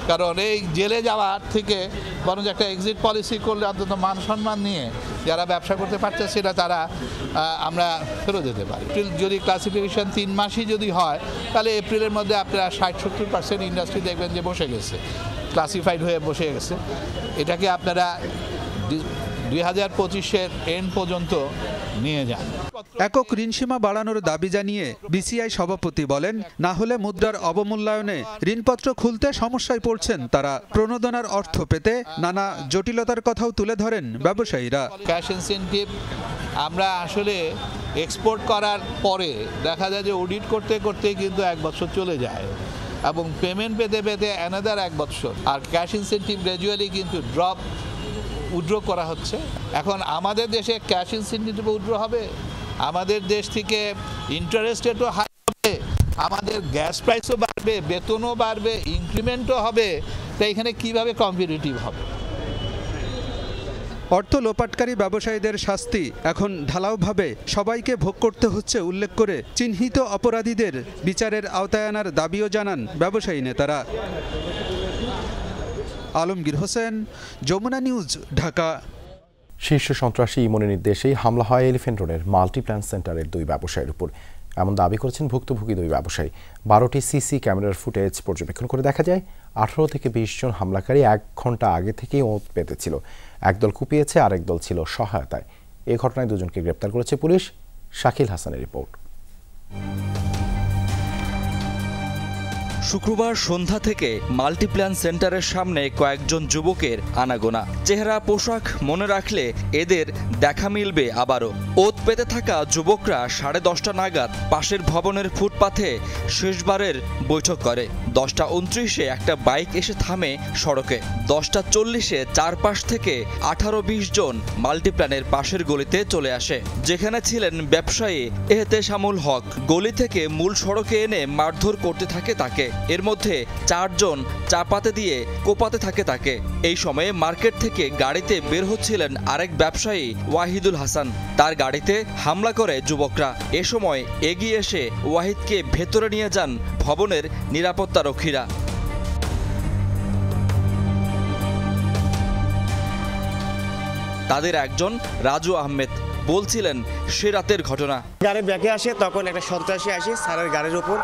কারণ এই জেলে যাওয়ার থেকে বরং একটা এক্সিট পলিসি করলে অন্তত মান সম্মান নিয়ে যারা ব্যবসা করতে পারছে সেটা তারা আমরা ফেরত যেতে পারি। এপ্রিল যদি ক্লাসিফিকেশন 3 মাসই যদি হয়, তাহলে এপ্রিলের মধ্যে আপনারা 60-70% ইন্ডাস্ট্রি দেখবেন যে বসে গেছে, ক্লাসিফাইড হয়ে বসে গেছে। এটাকে আপনারা 2025-এর এন্ড পর্যন্ত নিয়ে যান। একক ঋণসীমা বাড়ানোর দাবি জানিয়ে বিসিআই সভাপতি বলেন, না হলে মুদ্রার অবমূল্যায়নে ঋণপত্র খুলতে সমস্যায় পড়ছেন তারা। প্রণোদনার অর্থ পেতে নানা জটিলতার কথাও তুলে ধরেন ব্যবসায়ীরা। ক্যাশ ইনসেনটিভ আমরা আসলে এক্সপোর্ট করার পরে দেখা যায় যে অডিট করতে করতে কিন্তু 1 বছর চলে যায়, এবং পেমেন্ট পেতে পেতে অ্যানাদার 1 বছর। আর ক্যাশ ইনসেনটিভ গ্র্যাজুয়ালি কিন্তু উইথড্র করা হচ্ছে। এখন আমাদের দেশে ক্যাশ ইনসেনটিভ উইথড্র হবে, আমাদের দেশ থেকে ইন্টারেস্ট রেটও হাই হবে, আমাদের গ্যাস প্রাইসও বাড়বে, বেতনও বাড়বে, ইনক্রিমেন্টও হবে। তাই এখানে কিভাবে কম্পিটিটিভ হবে? অর্থ লোপাটকারী ব্যবসায়ীদের শাস্তি এখন ঢালাওভাবে সবাইকে ভোগ করতে হচ্ছে উল্লেখ করে চিহ্নিত অপরাধীদের বিচারের আওতায় আনার দাবিও জানান ব্যবসায়ী নেতারা। আলমগীর হোসেন, যমুনা নিউজ, ঢাকা। শীর্ষ সন্ত্রাসী ইমনের নির্দেশেই হামলা হয় এলিফ্যান্ট রোডের মাল্টিপ্ল্যান সেন্টারের 2 ব্যবসায়ীর উপর, এমন দাবি করেছেন ভুক্তভোগী 2 ব্যবসায়ী। 12টি সিসি ক্যামেরার ফুটেজ পর্যবেক্ষণ করে দেখা যায় 18 থেকে 20 জন হামলাকারী 1 ঘন্টা আগে থেকেই ওঁত পেতেছিল। একদল কুপিয়েছে, আরেক দল ছিল সহায়তায়। এই ঘটনায় 2 জনকে গ্রেপ্তার করেছে পুলিশ। শাকিল হাসানের রিপোর্ট। শুক্রবার সন্ধ্যা থেকে মাল্টিপ্ল্যান সেন্টারের সামনে কয়েকজন যুবকের আনাগোনা। চেহারা, পোশাক মনে রাখলে এদের দেখা মিলবে আবারও। ওত পেতে থাকা যুবকরা 10:30 নাগাদ পাশের ভবনের ফুটপাথে শেষবারের বৈঠক করে। 10:29-এ একটা বাইক এসে থামে সড়কে। 10:40-এ চারপাশ থেকে 18-20 জন মাল্টিপ্ল্যানের পাশের গলিতে চলে আসে, যেখানে ছিলেন ব্যবসায়ী এহতেশামুল হক। গলি থেকে মূল সড়কে এনে মারধর করতে থাকে তাকে। এর মধ্যে 4 জন চাপাতে দিয়ে কোপাতে থাকে তাকে। এই সময়ে মার্কেট থেকে গাড়িতে বের হচ্ছিলেন আরেক ব্যবসায়ী ওয়াহিদুল হাসান। তার গাড়িতে হামলা করে যুবকরা। এ সময় এগিয়ে এসে ওয়াহিদকে ভেতরে নিয়ে যান ভবনের নিরাপত্তারক্ষীরা। তাদের একজন রাজু আহমেদ বলছিলেন সে রাতের ঘটনা। গাড়ি ব্যাকে আসে, তখন একটা সন্ত্রাসী আসে স্যারের গাড়ির উপর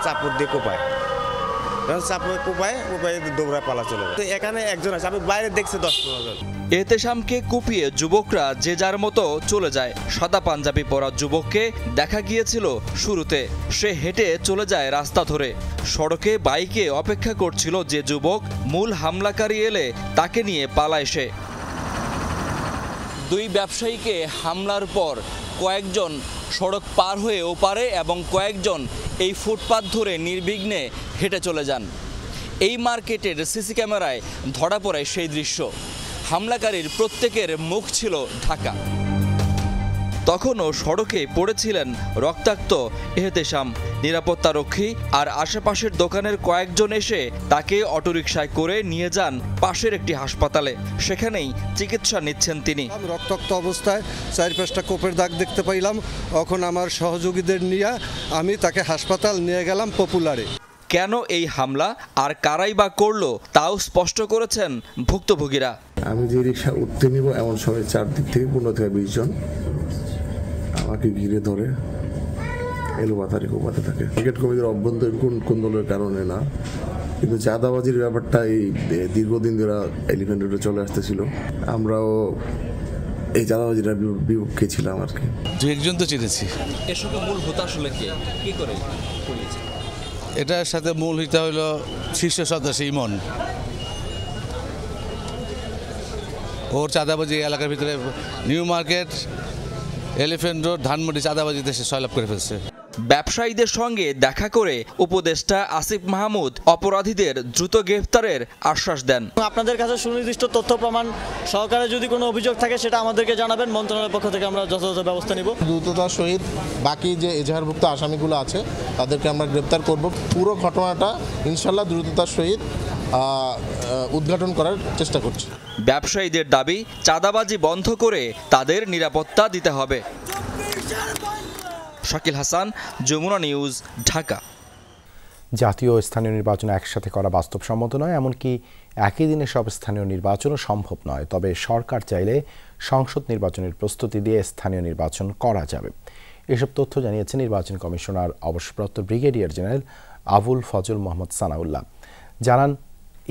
চাপড় দিয়ে কোপায়। কোপায় দৌড়ায় পালা চলে যায়। এখানে একজন আছে, আমি বাইরে দেখছি 10-15 জন। এহতেশামকে কুপিয়ে যুবকরা যে যার মতো চলে যায়। সাদা পাঞ্জাবি পরা যুবককে দেখা গিয়েছিল শুরুতে, সে হেঁটে চলে যায় রাস্তা ধরে। সড়কে বাইকে অপেক্ষা করছিল যে যুবক, মূল হামলাকারী এলে তাকে নিয়ে পালায় সে। দুই ব্যবসায়ীকে হামলার পর কয়েকজন সড়ক পার হয়ে ওপারে এবং কয়েকজন এই ফুটপাত ধরে নির্বিঘ্নে হেঁটে চলে যান। এই মার্কেটের সিসি ক্যামেরায় ধরা পড়ে সেই দৃশ্য। হামলাকারীর প্রত্যেকের মুখ ছিল ঢাকা। তখনও সড়কে পড়েছিলেন রক্তাক্ত এহতেশাম। নিরাপত্তারক্ষী আর আশেপাশের দোকানের কয়েকজন এসে তাকে অটোরিকশায় করে নিয়ে যান পাশের একটি হাসপাতালে। সেখানেই চিকিৎসা নিচ্ছেন তিনি। রক্তাক্ত অবস্থায় 4-5টা কোপের দাগ দেখতে পাইলাম। এখন আমার সহযোগীদের নিয়ে আমি তাকে হাসপাতাল নিয়ে গেলাম পপুলারে। কেন এই হামলা আর কারাই বা করলো তাও স্পষ্ট করেছেন ভুক্তভোগীরা। আমি যে রিক্সা উঠতে নিব এমন সময় চারদিক থেকে 15-20 জন আমাকে ঘিরে ধরে এলোপাতারি কোপাতে থাকে। ক্রিকেট কমিটির অভ্যন্তরীণ কোন্দলের কারণে না, কিন্তু চাঁদাবাজির ব্যাপারটা এই দীর্ঘদিন ধরে এলিফ্যান্ট রোডে চলে আসতেছিল। আমরাও এই চাঁদাবাজির বিপক্ষে ছিলাম আর কি। 2-1 তো চিনেছি। এসবের মূল হোতা আসলে কি করে? এটার সাথে মূল হিতা হলো শীর্ষ সদস্য ইমন। ওর চাঁদাবাজি এলাকার ভিতরে new market, elephant road, Dhanmondi চাঁদাবাজিতে সে সয়লাভ করে ফেলছে। ব্যবসায়ীদের সঙ্গে দেখা করে উপদেষ্টা আসিফ মাহমুদ অপরাধীদের দ্রুত গ্রেফতারের আশ্বাস দেন। আপনাদের কাছে সুনির্দিষ্ট তথ্য প্রমাণ সহকারে যদি কোনো অভিযোগ থাকে সেটা আমাদেরকে জানাবেন, মন্ত্রণালয়ের পক্ষ থেকে আমরা যথাযথ ব্যবস্থা নিব। দ্রুততার সহিত বাকি যে এজাহারভুক্ত আসামিগুলো আছে তাদেরকে আমরা গ্রেপ্তার করব। পুরো ঘটনাটা ইনশাল্লাহ দ্রুততার সহিত উদ্ঘাটন করার চেষ্টা করছি। ব্যবসায়ীদের দাবি, চাঁদাবাজি বন্ধ করে তাদের নিরাপত্তা দিতে হবে। শাকিল হাসান, যমুনা নিউজ, ঢাকা। জাতীয় ও স্থানীয় নির্বাচন একসাথে করা বাস্তবসম্মত নয়, এমনকি একই দিনে সব স্থানীয় নির্বাচনও সম্ভব নয়। তবে সরকার চাইলে সংসদ নির্বাচনের প্রস্তুতি দিয়ে স্থানীয় নির্বাচন করা যাবে। এসব তথ্য জানিয়েছেন নির্বাচন কমিশনার অবসরপ্রাপ্ত ব্রিগেডিয়ার জেনারেল আবুল ফজল মোহাম্মদ সানাউল্লাহ। জানান,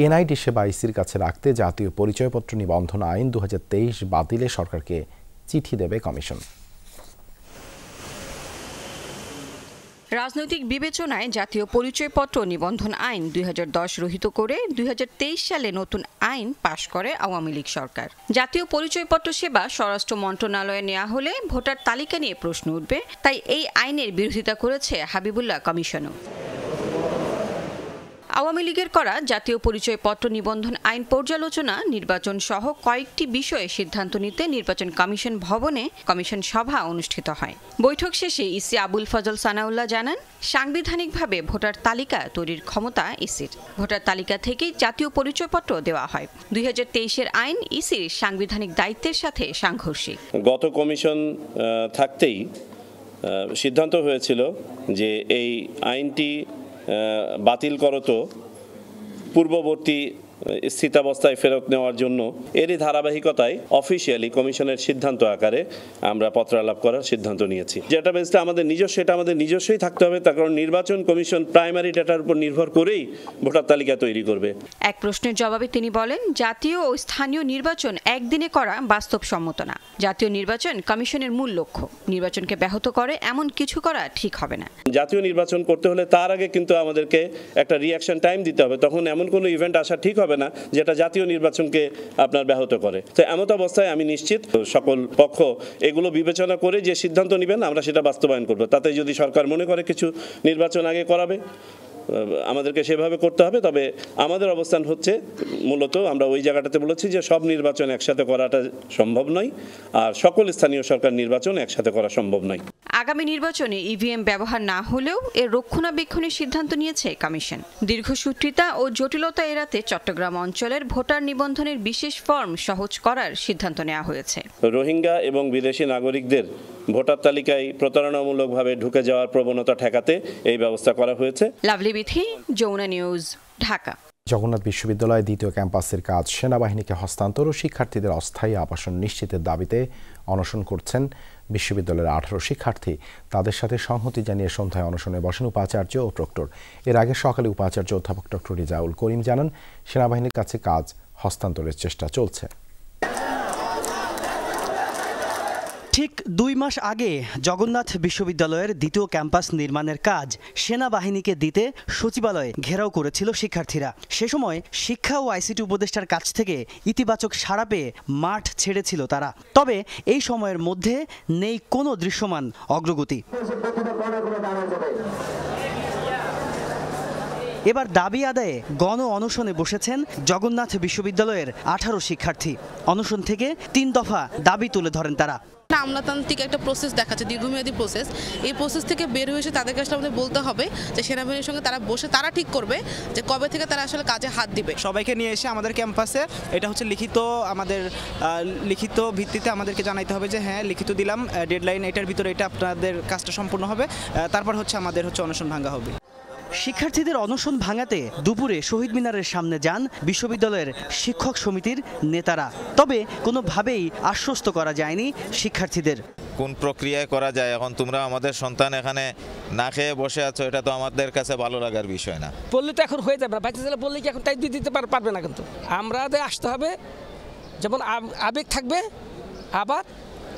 এনআইডি সেবা আইসির কাছে রাখতে জাতীয় পরিচয়পত্র নিবন্ধন আইন 2023 বাতিলে সরকারকে চিঠি দেবে কমিশন। রাজনৈতিক বিবেচনায় জাতীয় পরিচয়পত্র নিবন্ধন আইন 2010 রহিত করে 2023 সালে নতুন আইন পাশ করে আওয়ামী লীগ সরকার। জাতীয় পরিচয়পত্র সেবা স্বরাষ্ট্র মন্ত্রণালয়ে নেওয়া হলে ভোটার তালিকা নিয়ে প্রশ্ন উঠবে, তাই এই আইনের বিরোধিতা করেছে হাবিবুল্লাহ কমিশনও। আওয়ামী লীগের করা জাতীয় পরিচয়পত্র নিবন্ধন আইন পর্যালোচনা, নির্বাচন সহ কয়েকটি বিষয়ে সিদ্ধান্ত নিতে নির্বাচন কমিশন ভবনে কমিশন সভা অনুষ্ঠিত হয়। বৈঠক শেষে ইসি আবুল ফজল সানাউল্লাহ জানান, সাংবিধানিকভাবে ভোটার তালিকা তৈরির ক্ষমতা ইসির। ভোটার তালিকা থেকেই জাতীয় পরিচয়পত্র দেওয়া হয়। 2023-এর আইন ইসির সাংবিধানিক দায়িত্বের সাথে সাংঘর্ষিক। গত কমিশন থাকতেই সিদ্ধান্ত হয়েছিল যে এই আইনটি বাতিল করত পূর্ববর্তী স্থিতাবস্থায় ফেরত নেওয়ার জন্য। এরই ধারাবাহিকতায় অফিসিয়ালি কমিশনের সিদ্ধান্ত আকারে আমরা পত্রালাপ করার সিদ্ধান্ত নিয়েছি। যেটা বেসটা আমাদের নিজস্ব, এটা আমাদের নিজস্বই থাকতে হবে, তার কারণ নির্বাচন কমিশন প্রাইমারি ডাটার উপর নির্ভর করেই ভোটার তালিকা তৈরি করবে। এক প্রশ্নের জবাবে তিনি বলেন, জাতীয় ও স্থানীয় নির্বাচন একদিনে করা বাস্তবসম্মত না। জাতীয় নির্বাচন কমিশনের মূল লক্ষ্য। নির্বাচনকে ব্যাহত করে এমন কিছু করা ঠিক হবে না। জাতীয় নির্বাচন করতে হলে তার আগে কিন্তু আমাদেরকে একটা রিঅ্যাকশন টাইম দিতে হবে। তখন এমন কোনো ইভেন্ট আসা ঠিক হবে না যেটা জাতীয় নির্বাচনকে আপনার ব্যাহত করে। তো এমত অবস্থায় আমি নিশ্চিত সকল পক্ষ এগুলো বিবেচনা করে যে সিদ্ধান্ত নেবেন আমরা সেটা বাস্তবায়ন করব। তাতে যদি সরকার মনে করে কিছু নির্বাচন আগে করাবে, আমাদেরকে সেভাবে করতে হবে। তবে আমাদের অবস্থান হচ্ছে মূলত আমরা ওই জায়গাটাতে বলেছি যে সব নির্বাচন একসাথে করাটা সম্ভব নয়, আর সকল স্থানীয় সরকার নির্বাচন একসাথে করা সম্ভব নয়। আগামী নির্বাচনে ইভিএম ব্যবহার না হলেও এর রক্ষণাবেক্ষণের সিদ্ধান্ত নিয়েছে কমিশন। দীর্ঘসূত্রিতা ও জটিলতা এড়াতে চট্টগ্রাম অঞ্চলের ভোটার নিবন্ধনের বিশেষ ফর্ম সহজ করার সিদ্ধান্ত নেওয়া হয়েছে। রোহিঙ্গা এবং বিদেশি নাগরিকদের ভোটার তালিকায় প্রতারণামূলকভাবে ঢুকে যাওয়ার প্রবণতা ঠেকাতে এই ব্যবস্থা করা হয়েছে। লাভলি বিথি, যমুনা নিউজ, ঢাকা। জগন্নাথ বিশ্ববিদ্যালয়ের দ্বিতীয় ক্যাম্পাসের কাজ সেনাবাহিনীকে হস্তান্তর ও শিক্ষার্থীদের অস্থায়ী আবাসন নিশ্চিতের দাবিতে অনশন করছেন বিশ্ববিদ্যালয়ের 18 শিক্ষার্থী। তাদের সাথে সংহতি জানিয়ে সন্ধ্যায় অনশনে বসেন উপাচার্য ও প্রক্টর। এর আগে সকালে উপাচার্য অধ্যাপক ডক্টর রিজাউল করিম জানান, সেনাবাহিনীর কাছে কাজ হস্তান্তরের চেষ্টা চলছে। ঠিক 2 মাস আগে জগন্নাথ বিশ্ববিদ্যালয়ের দ্বিতীয় ক্যাম্পাস নির্মাণের কাজ সেনাবাহিনীকে দিতে সচিবালয়ে ঘেরাও করেছিল শিক্ষার্থীরা। সে সময় শিক্ষা ও আইসিটি উপদেষ্টার কাছ থেকে ইতিবাচক সাড়া পেয়ে মাঠ ছেড়েছিল তারা। তবে এই সময়ের মধ্যে নেই কোনো দৃশ্যমান অগ্রগতি। এবার দাবি আদায়ে গণ অনশনে বসেছেন জগন্নাথ বিশ্ববিদ্যালয়ের 18 শিক্ষার্থী। অনশন থেকে 3 দফা দাবি তুলে ধরেন তারা। আমলাতান্ত্রিক একটা প্রসেস দেখাচ্ছে, দীর্ঘমেয়াদী প্রসেস। এই প্রসেস থেকে বের হয়ে এসে তাদের কাছে আমাদের বলতে হবে যে সেনাবাহিনীর সঙ্গে তারা বসে তারা ঠিক করবে যে কবে থেকে তারা আসলে কাজে হাত দিবে। সবাইকে নিয়ে এসে আমাদের ক্যাম্পাসে এটা হচ্ছে লিখিত ভিত্তিতে আমাদেরকে জানাইতে হবে যে হ্যাঁ লিখিত দিলাম, ডেডলাইন এটার ভিতরে এটা আপনাদের কাজটা সম্পূর্ণ হবে, তারপর হচ্ছে আমাদের অনশন ভাঙা হবে। শিক্ষার্থীদের অনশন ভাঙাতে দুপুরে শহীদ মিনারের সামনে যান বিশ্ববিদ্যালয়ের শিক্ষক সমিতির নেতারা। তবে কোনোভাবেই আশ্বস্ত করা যায়নি শিক্ষার্থীদের। কোন প্রক্রিয়ায় করা যায়, এখন তোমরা আমাদের সন্তান এখানে না খেয়ে বসে আছো, এটা তো আমাদের কাছে ভালো লাগার বিষয় না। বললে তো এখন হয়ে যাবে না, বাচ্চা ছেলে বললে কি এখন টাইপ দিতে পারবে না, কিন্তু আমাদের আসতে হবে। যেমন আবেগ থাকবে, আবার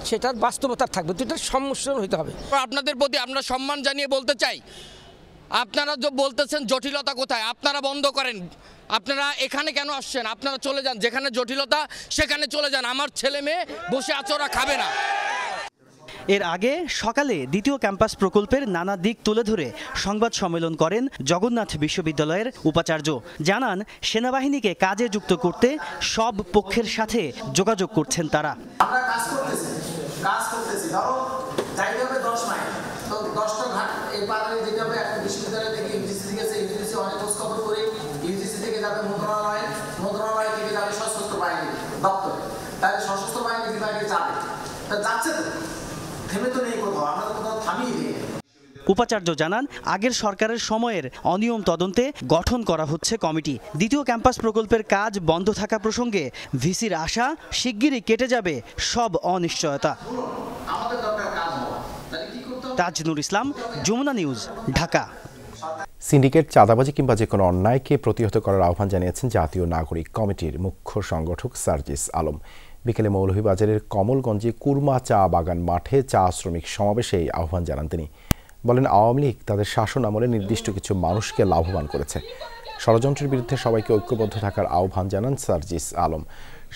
সেটার বাস্তবতা থাকবে, দুটার সম্মিশ্রণ হইতে হবে। আপনাদের প্রতি আমরা সম্মান জানিয়ে বলতে চাই, আপনারা যে বলতেছেন জটিলতা কোথায়, আপনারা বন্ধ করেন। আপনারা এখানে কেন আসছেন? আপনারা চলে যান, যেখানে জটিলতা সেখানে চলে যান। আমার ছেলে মেয়ে বসে আচরা খাবে না। এর আগে সকালে দ্বিতীয় ক্যাম্পাস প্রকল্পের নানা দিক তুলে ধরে সংবাদ সম্মেলন করেন জগন্নাথ বিশ্ববিদ্যালয়ের উপাচার্য। জানান, সেনাবাহিনীকে কাজে যুক্ত করতে সব পক্ষের সাথে যোগাযোগ করছেন তারা। আমরা কাজ করতেছি ধরো যাইতে হবে 10 মাইল, তো 10টা ঘাট এই পারে যেতে হবে। একটা বিশ্ববিদ্যালয় থেকে ইউজিসি থেকে ইউজিসি অনেক খোঁজ খবর করে ইউজিসি থেকে যাবে মন্ত্রণালয় থেকে যাবে সশস্ত্র বাহিনী দপ্তর, তাহলে সশস্ত্র বাহিনী বিভাগে যাবে, তা যাচ্ছে তো, থেমে তো নেই কোথাও, আমরা তো কোথাও থামিয়ে দিই। উপাচার্য জানান, আগের সরকারের সময়ের অনিয়ম তদন্তে গঠন করা হচ্ছে কমিটি। দ্বিতীয় ক্যাম্পাস প্রকল্পের কাজ বন্ধ থাকা প্রসঙ্গে ভিসির আশা, শিগগিরই কেটে যাবে সব অনিশ্চয়তা। তাজনুর ইসলাম, যমুনা নিউজ, ঢাকা। সিন্ডিকেট, চাঁদাবাজি কিংবা যে কোনো অন্যায়কে প্রতিহত করার আহ্বান জানিয়েছেন জাতীয় নাগরিক কমিটির মুখ্য সংগঠক সার্জিস আলম। বিকেলে মৌলভীবাজারের কমলগঞ্জে কুরমা চা বাগান মাঠে চা শ্রমিক সমাবেশে এই আহ্বান জানান তিনি। বলেন, আওয়ামী লীগ তাদের শাসন আমলে নির্দিষ্ট কিছু মানুষকে লাভবান করেছে। ষড়যন্ত্রের বিরুদ্ধে সবাইকে ঐক্যবদ্ধ থাকার আহ্বান জানান সার্জিস আলম।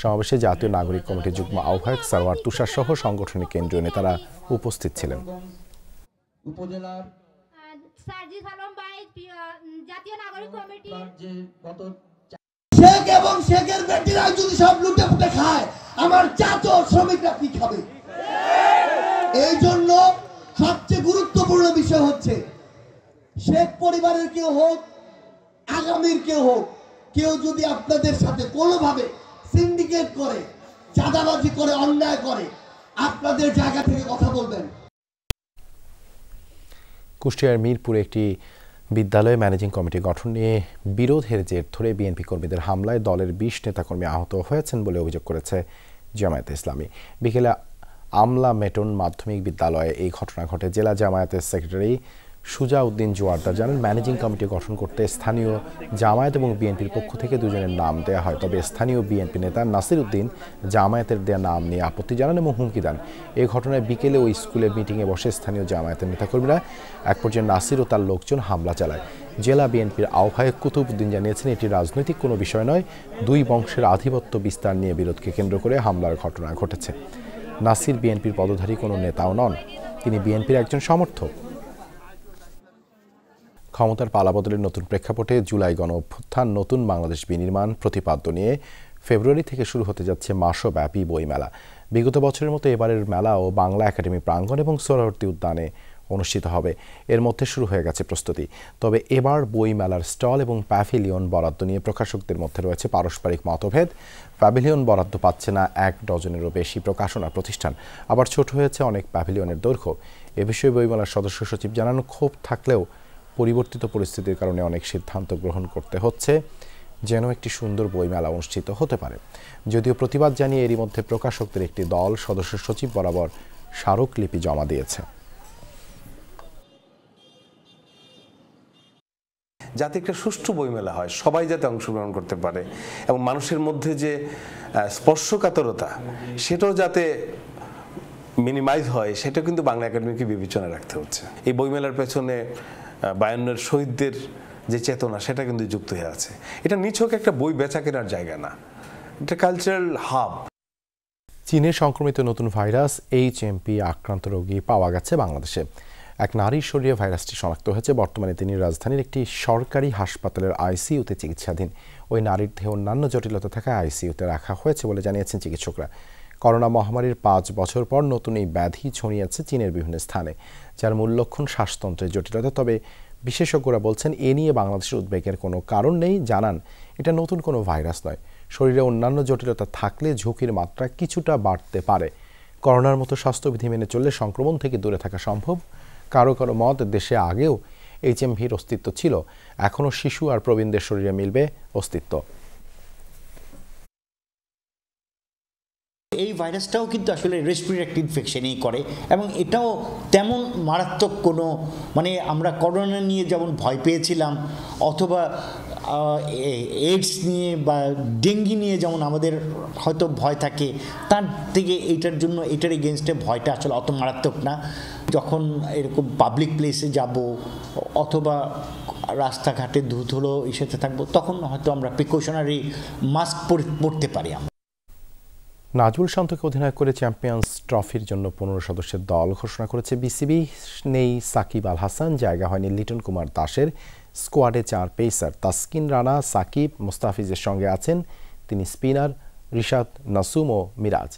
সমাবেশে জাতীয় নাগরিক কমিটির যুগ্ম আহ্বায়ক সারওয়ার তুষার সহ সংগঠনের কেন্দ্রীয় নেতারা উপস্থিত ছিলেন। উপজেলার সার্জিস আলম ভাই জাতীয় নাগরিক কমিটি শেখ এবং শেখের বেটিরা যদি সব লুটে ফুটে খায়, আমার চাচা শ্রমিকরা কি খাবে? এই জন্য সবচেয়ে গুরুত্বপূর্ণ বিষয় হচ্ছে শেখ পরিবারের কেউ হোক, আগামীর কেউ হোক, কেউ যদি আপনাদের সাথে কোনোভাবে সিন্ডিকেট করে, চাঁদাবাজি করে, অন্যায় করে, আপনাদের জায়গা থেকে কথা বলবেন। কুষ্টিয়ার মিরপুরে একটি বিদ্যালয়ে ম্যানেজিং কমিটি গঠন নিয়ে বিরোধের জের ধরে বিএনপি কর্মীদের হামলায় দলের 20 নেতাকর্মী আহত হয়েছেন বলে অভিযোগ করেছে জামায়াতে ইসলামী। বিকেলে আমলা মেটন মাধ্যমিক বিদ্যালয়ে এই ঘটনা ঘটে। জেলা জামায়াতের সেক্রেটারি সুজা উদ্দিন জোয়ারদার জানান, ম্যানেজিং কমিটি গঠন করতে স্থানীয় জামায়াত এবং বিএনপির পক্ষ থেকে দুজনের নাম দেওয়া হয়। তবে স্থানীয় বিএনপি নেতা নাসির উদ্দিন জামায়াতের দেয়া নাম নিয়ে আপত্তি জানান এবং হুমকি দেন। এই ঘটনায় বিকেলে ওই স্কুলের মিটিংয়ে বসে স্থানীয় জামায়াতের নেতাকর্মীরা এক পর্যায়ে নাসির ও তার লোকজন হামলা চালায়। জেলা বিএনপির আহ্বায়ক কুতুব উদ্দিন জানিয়েছেন, এটি রাজনৈতিক কোনো বিষয় নয়, দুই বংশের আধিপত্য বিস্তার নিয়ে বিরোধকে কেন্দ্র করে হামলার ঘটনা ঘটেছে। নাসির বিএনপির পদধারী কোনো নেতাও নন, তিনি বিএনপির একজন সমর্থক। ক্ষমতার পালাবদলের নতুন প্রেক্ষাপটে জুলাই গণ অভ্যুত্থান, নতুন বাংলাদেশ বিনির্মাণ প্রতিপাদ্য নিয়ে ফেব্রুয়ারি থেকে শুরু হতে যাচ্ছে মাসব্যাপী বইমেলা। বিগত বছরের মতো এবারের মেলাও বাংলা একাডেমি প্রাঙ্গণ এবং সোহরাওয়ার্দী উদ্যানে অনুষ্ঠিত হবে। এর মধ্যে শুরু হয়ে গেছে প্রস্তুতি। তবে এবার বইমেলার স্টল এবং প্যাভিলিয়ন বরাদ্দ নিয়ে প্রকাশকদের মধ্যে রয়েছে পারস্পরিক মতভেদ। প্যাভিলিয়ন বরাদ্দ পাচ্ছে না 1 ডজনেরও বেশি প্রকাশনা প্রতিষ্ঠান, আবার ছোট হয়েছে অনেক প্যাভিলিয়নের দৈর্ঘ্য। এ বিষয়ে বইমেলার সদস্য সচিব জানান, ক্ষোভ থাকলেও পরিবর্তিত পরিস্থিতির কারণে অনেক সিদ্ধান্ত গ্রহণ করতে হচ্ছে। যেন একটি সুন্দর বইমেলা অনুষ্ঠিত হতে পারে। যদিও প্রতিবাদ জানিয়ে এরই মধ্যে প্রকাশকদের একটি দল সদস্য সচিব বরাবর স্মারকলিপি জমা দিয়েছে। যাতে একটা সুষ্ঠু বইমেলা হয়, সবাই যাতে অংশগ্রহণ করতে পারে এবং মানুষের মধ্যে যে স্পর্শকাতরতা সেটাও যাতে মিনিমাইজ হয়, সেটা কিন্তু বাংলা একাডেমিকে বিবেচনায় রাখতে হচ্ছে। এই বইমেলার পেছনে 52 শহীদদের যে চেতনা সেটা কিন্তু যুক্ত হয়ে আছে। এটা নিছক একটা বই বেচা কেনার জায়গা না, এটা কালচারাল হাব। চীনে সংক্রমিত নতুন ভাইরাস HMP আক্রান্ত রোগী পাওয়া গেছে বাংলাদেশে। এক নারীর শরীরে ভাইরাসটি শনাক্ত হয়েছে। বর্তমানে তিনি রাজধানীর একটি সরকারি হাসপাতালের আইসিইউতে চিকিৎসাধীন। ওই নারীর দেহে অন্যান্য জটিলতা থাকায় আইসিইউতে রাখা হয়েছে বলে জানিয়েছেন চিকিৎসকরা। করোনা মহামারীর 5 বছর পর নতুন এই ব্যাধি ছড়িয়েছে চীনের বিভিন্ন স্থানে, যার মূল লক্ষণ শ্বাসতন্ত্রের জটিলতা। তবে বিশেষজ্ঞরা বলছেন এ নিয়ে বাংলাদেশের উদ্বেগের কোনো কারণ নেই। জানান এটা নতুন কোনো ভাইরাস নয়, শরীরে অন্যান্য জটিলতা থাকলে ঝুঁকির মাত্রা কিছুটা বাড়তে পারে। করোনার মতো স্বাস্থ্যবিধি মেনে চললে সংক্রমণ থেকে দূরে থাকা সম্ভব। কারো কারো মত, দেশে আগেও HMVর অস্তিত্ব ছিল, এখনও শিশু আর প্রবীণদের শরীরে মিলবে অস্তিত্ব। এই ভাইরাসটাও কিন্তু আসলে রেসপিরেটরি ইনফেকশনই করে এবং এটাও তেমন মারাত্মক কোনো, মানে আমরা করোনা নিয়ে যেমন ভয় পেয়েছিলাম অথবা এইডস নিয়ে বা ডেঙ্গি নিয়ে যেমন আমাদের হয়তো ভয় থাকে, তার থেকে এটার এগেনস্টে ভয়টা আসলে অত মারাত্মক না। যখন এরকম পাবলিক প্লেসে যাব অথবা রাস্তাঘাটে ধুলো ইসেতে থাকবো, তখন হয়তো আমরা প্রিকশনারি মাস্ক পরতে পারি। নাজমুল শান্তকে অধিনায়ক করে চ্যাম্পিয়ন্স ট্রফির জন্য 15 সদস্যের দল ঘোষণা করেছে বিসিবি। নেই সাকিব আল হাসান, জায়গা হয়নি লিটন কুমার দাসের। স্কোয়াডে 4 পেসার তাসকিন রানা, সাকিব, মুস্তাফিজের সঙ্গে আছেন তিনি স্পিনার রিশাদ, নাসুম ও মিরাজ।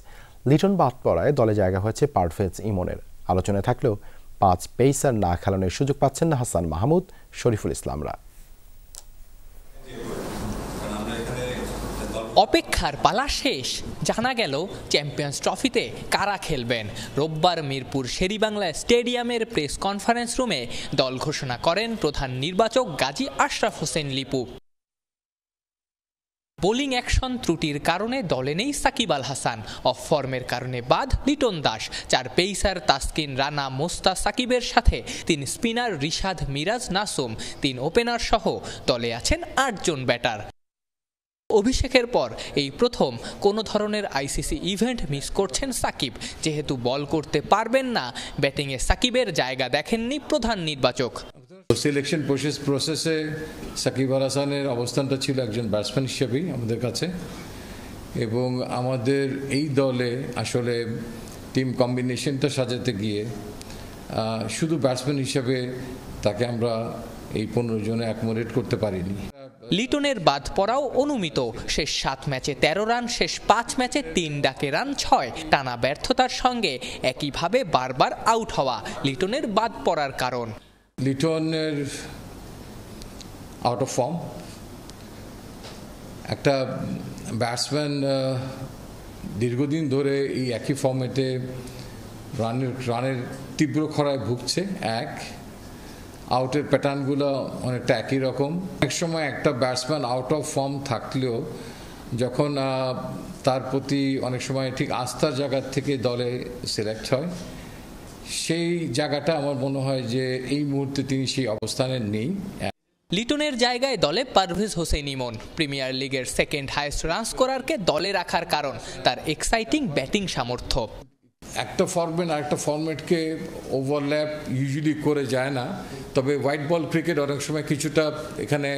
লিটন বাদ পড়ায় দলে জায়গা হয়েছে পারভেজ ইমনের। আলোচনায় থাকলেও 5 পেসার না খেলানোর সুযোগ পাচ্ছেন না হাসান মাহমুদ, শরীফুল ইসলামরা। অপেক্ষার পালা শেষ, জানা গেল চ্যাম্পিয়ন্স ট্রফিতে কারা খেলবেন। রোববার মিরপুর শেরেবাংলা স্টেডিয়ামের প্রেস কনফারেন্স রুমে দল ঘোষণা করেন প্রধান নির্বাচক গাজী আশরাফ হোসেন লিপু। বোলিং অ্যাকশন ত্রুটির কারণে দলে নেই সাকিব আল হাসান, অফ ফর্মের কারণে বাদ লিটন দাস। 4 পেসার তাসকিন রানা, মোস্তা সাকিবের সাথে 3 স্পিনার রিশাদ, মিরাজ, নাসুম। 3 ওপেনার সহ দলে আছেন 8 জন ব্যাটার। অভিষেকের পর এই প্রথম কোনো ধরনের আইসিসি ইভেন্ট মিস করছেন সাকিব। যেহেতু বল করতে পারবেন না, ব্যাটিংয়ে সাকিবের জায়গা দেখেননি প্রধান নির্বাচক। সিলেকশন প্রসেসে সাকিব আল হাসানের অবস্থানটা ছিল একজন ব্যাটসম্যান হিসেবেই আমাদের কাছে, এবং আমাদের এই দলে আসলে টিম কম্বিনেশনটা সাজাতে গিয়ে শুধু ব্যাটসম্যান হিসেবে তাকে আমরা এই 15 জনে অ্যাকোমোডেট করতে পারিনি। লিটনের বাদ পড়াও অনুমিত। শেষ 7 ম্যাচে 13 রান, শেষ 5 ম্যাচে 3 ডাকে রান 6। টানা ব্যর্থতার সঙ্গে একইভাবে বারবার আউট হওয়া লিটনের বাদ পড়ার কারণ। লিটনের আউট অফ ফর্ম। একটা ব্যাটসম্যান দীর্ঘদিন ধরে এই একই ফর্মেটে রানের তীব্র খরায় ভুগছে। আউটের প্যাটার্নগুলো অনেকটা একই রকম। এক সময় একটা ব্যাটসম্যান আউট অফ ফর্ম থাকলেও যখন তার প্রতি অনেক সময় ঠিক আস্থার জায়গা থেকে দলে সিলেক্ট হয়, সেই জায়গাটা আমার মনে হয় যে এই মুহূর্তে তিনি সেই অবস্থানে নেই। লিটনের জায়গায় দলে পারভেজ হোসেন ইমন। প্রিমিয়ার লিগের সেকেন্ড হাইয়েস্ট রান স্কোরারকে দলে রাখার কারণ তার এক্সাইটিং ব্যাটিং সামর্থ্য। একটা ফরম্যাট আর একটা ফরম্যাটকে ওভারল্যাপ ইউজুয়ালি করে যায় না, তবে হোয়াইট বল ক্রিকেট অনেক সময় কিছুটা এখানে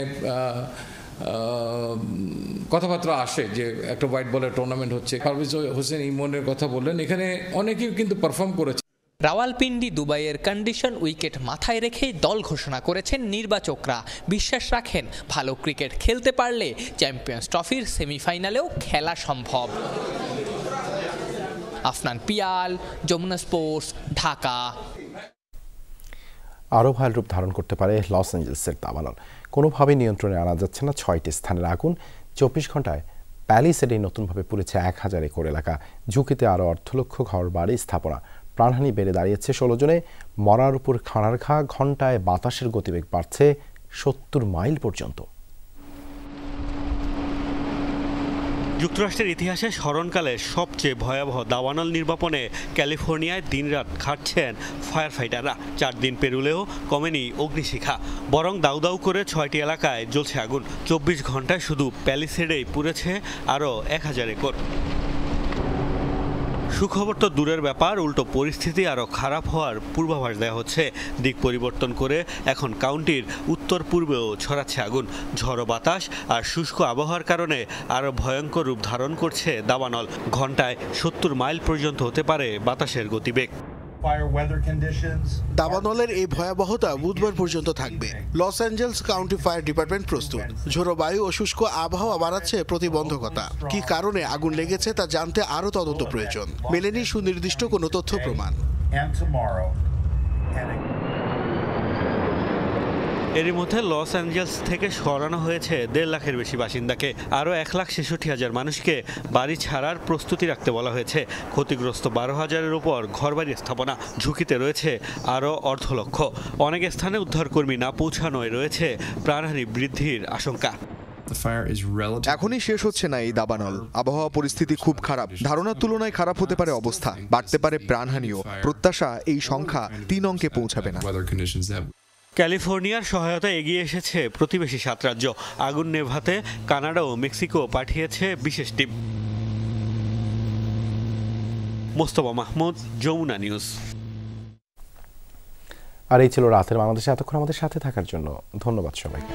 কথাবার্তা আসে যে একটা হোয়াইট বলের টুর্নামেন্ট হচ্ছে। পারভেজ হোসেন ইমনের কথা বললেন, এখানে অনেকেই কিন্তু পারফর্ম করেছে। রাওয়ালপিন্ডি দুবাইয়ের কন্ডিশন উইকেট মাথায় রেখে দল ঘোষণা করেছেন নির্বাচকরা। বিশ্বাস রাখেন ভালো ক্রিকেট খেলতে পারলে চ্যাম্পিয়ন্স ট্রফির সেমিফাইনালেও খেলা সম্ভব। আফনান পিয়াল, যমুনা স্পোর্টস, ঢাকা। আরও ভয়াল রূপ ধারণ করতে পারে লস অ্যাঞ্জেলসের দাবানল। কোনোভাবেই নিয়ন্ত্রণে আনা যাচ্ছে না 6টি স্থানের আগুন। 24 ঘন্টায় প্যালিসেডে নতুনভাবে পুড়েছে 1000 একর এলাকা। ঝুঁকিতে আরও অর্ধলক্ষ ঘর বাড়ি স্থাপনা। প্রাণহানি বেড়ে দাঁড়িয়েছে 16 জনে। মরার উপর খাঁড়ার ঘা। ঘন্টায় বাতাসের গতিবেগ বাড়ছে 70 মাইল পর্যন্ত। যুক্তরাষ্ট্রের ইতিহাসে স্মরণকালে সবচেয়ে ভয়াবহ দাবানল নির্বাপনে ক্যালিফোর্নিয়ায় দিনরাত খাটছেন ফায়ার ফাইটাররা। 4 দিন পেরুলেও কমেনি অগ্নিশিখা, বরং দাউ দাউ করে 6টি এলাকায় জ্বলছে আগুন। 24 ঘন্টায় শুধু প্যালিসেডেই পুড়েছে আরও 1000 একর। সুখবর তো দূরের ব্যাপার, উল্টো পরিস্থিতি আরও খারাপ হওয়ার পূর্বাভাস দেওয়া হচ্ছে। দিক পরিবর্তন করে এখন কাউন্টির উত্তর পূর্বেও ছড়াচ্ছে আগুন। ঝড়ো বাতাস আর শুষ্ক আবহাওয়ার কারণে আরও ভয়ঙ্কর রূপ ধারণ করছে দাবানল। ঘন্টায় 70 মাইল পর্যন্ত হতে পারে বাতাসের গতিবেগ। দাবানলের এই ভয়াবহতা বুধবার পর্যন্ত থাকবে। Los Angeles county fire department প্রস্তুত। ঝোড়ো বায়ু ও শুষ্ক আবহাওয়া বাড়াচ্ছে প্রতিবন্ধকতা। কি কারণে আগুন লেগেছে তা জানতে আরও তদন্ত প্রয়োজন। মেলেনি সুনির্দিষ্ট কোনো তথ্য প্রমাণ। এরই মধ্যে লস অ্যাঞ্জেলস থেকে সরানো হয়েছে 1.5 লাখের বেশি বাসিন্দাকে। আরও 1,66,000 মানুষকে বাড়ি ছাড়ার প্রস্তুতি রাখতে বলা হয়েছে। ক্ষতিগ্রস্ত 12,000-এর উপর ঘরবাড়ি স্থাপনা। ঝুঁকিতে রয়েছে আরও 1,00,000। অনেক স্থানে উদ্ধারকর্মী না পৌঁছানোয় রয়েছে প্রাণহানি বৃদ্ধির আশঙ্কা। এখনই শেষ হচ্ছে না এই দাবানল। আবহাওয়া পরিস্থিতি খুব খারাপ, ধারণার তুলনায় খারাপ হতে পারে অবস্থা, বাড়তে পারে প্রাণহানিও। প্রত্যাশা এই সংখ্যা 3 অঙ্কে পৌঁছাবে না। ক্যালিফোর্নিয়ার সহায়তা এগিয়ে এসেছে প্রতিবেশী 7 রাজ্য। আগুন নেভাতে কানাডা ও মেক্সিকো পাঠিয়েছে বিশেষ টিম। মোস্তফা মাহমুদ, যমুনা নিউজ। আর এই ছিল রাতের বাংলাদেশে। এতক্ষণ আমাদের সাথে থাকার জন্য ধন্যবাদ সবাইকে।